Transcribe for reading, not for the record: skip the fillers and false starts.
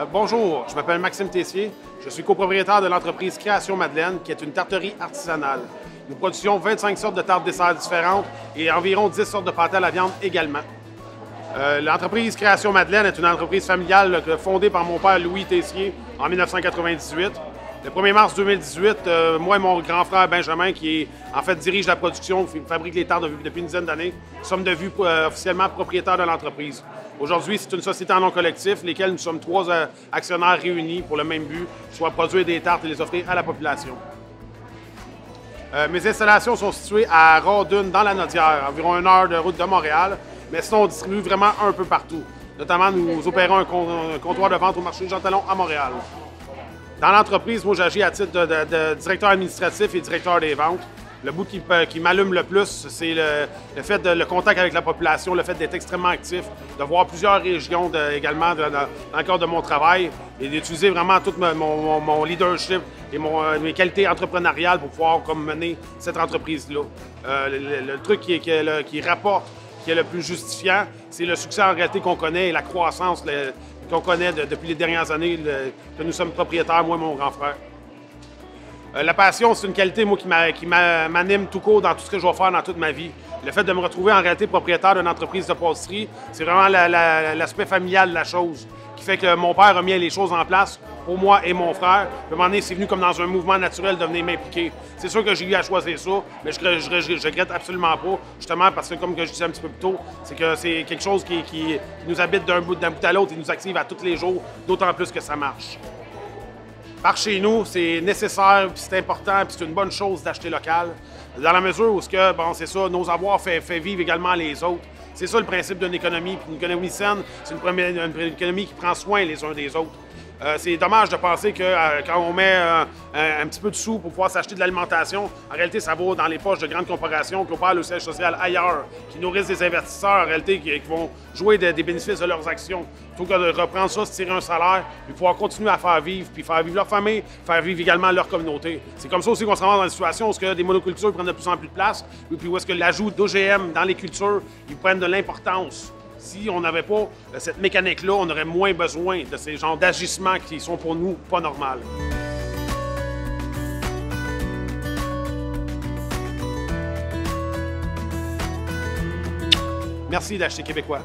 Bonjour, je m'appelle Maxime Tessier. Je suis copropriétaire de l'entreprise Création Madeleine, qui est une tarterie artisanale. Nous produisons 25 sortes de tartes dessert différentes et environ 10 sortes de pâtés à la viande également. L'entreprise Création Madeleine est une entreprise familiale fondée par mon père Louis Tessier en 1998. Le 1er mars 2018, moi et mon grand frère Benjamin, qui dirige la production, fabrique les tartes depuis une dizaine d'années, sommes devenus officiellement propriétaires de l'entreprise. Aujourd'hui, c'est une société en nom collectif, lesquelles nous sommes 3 actionnaires réunis pour le même but, soit produire des tartes et les offrir à la population. Mes installations sont situées à Rawdon, dans la Nodière, environ 1 heure de route de Montréal, mais sinon on distribue vraiment un peu partout. Notamment, nous opérons un comptoir de vente au marché Jean Talon à Montréal. Dans l'entreprise, moi, j'agis à titre de directeur administratif et directeur des ventes. Le bout qui m'allume le plus, c'est le fait le contact avec la population, le fait d'être extrêmement actif, de voir plusieurs régions également dans le cadre de mon travail et d'utiliser vraiment tout mon leadership et mes qualités entrepreneuriales pour pouvoir mener cette entreprise-là. Le truc qui rapporte, qui est le plus justifiant, c'est le succès en réalité qu'on connaît et la croissance qu'on connaît depuis les dernières années que nous sommes propriétaires, moi et mon grand frère. La passion, c'est une qualité, moi, qui m'anime tout court dans tout ce que je vais faire dans toute ma vie. Le fait de me retrouver en réalité propriétaire d'une entreprise de pâtisserie, c'est vraiment l'aspect familial de la chose, qui fait que mon père a mis les choses en place pour moi et mon frère. À un moment donné, c'est venu comme dans un mouvement naturel de venir m'impliquer. C'est sûr que j'ai eu à choisir ça, mais je regrette absolument pas, justement parce que, comme je disais un petit peu plus tôt, c'est que c'est quelque chose qui nous habite d'un bout à l'autre et nous active à tous les jours, d'autant plus que ça marche. Par chez nous, c'est nécessaire, puis c'est important, puis c'est une bonne chose d'acheter local, dans la mesure où c'est ça, nos avoirs fait vivre également les autres. C'est ça le principe d'une économie. Puis une économie saine, c'est une économie qui prend soin les uns des autres. C'est dommage de penser que quand on met un petit peu de sous pour pouvoir s'acheter de l'alimentation, en réalité, ça va dans les poches de grandes corporations qui opèrent le siège social ailleurs, qui nourrissent des investisseurs, en réalité, qui vont jouer des bénéfices de leurs actions. Plutôt que de reprendre ça, se tirer un salaire, puis pouvoir continuer à faire vivre leur famille, faire vivre également leur communauté. C'est comme ça aussi qu'on se rend dans une situation où des monocultures prennent de plus en plus de place, puis où est-ce que l'ajout d'OGM dans les cultures, ils prennent de l'importance. Si on n'avait pas cette mécanique-là, on aurait moins besoin de ces genres d'agissements qui sont pour nous pas normaux. Merci d'acheter québécois.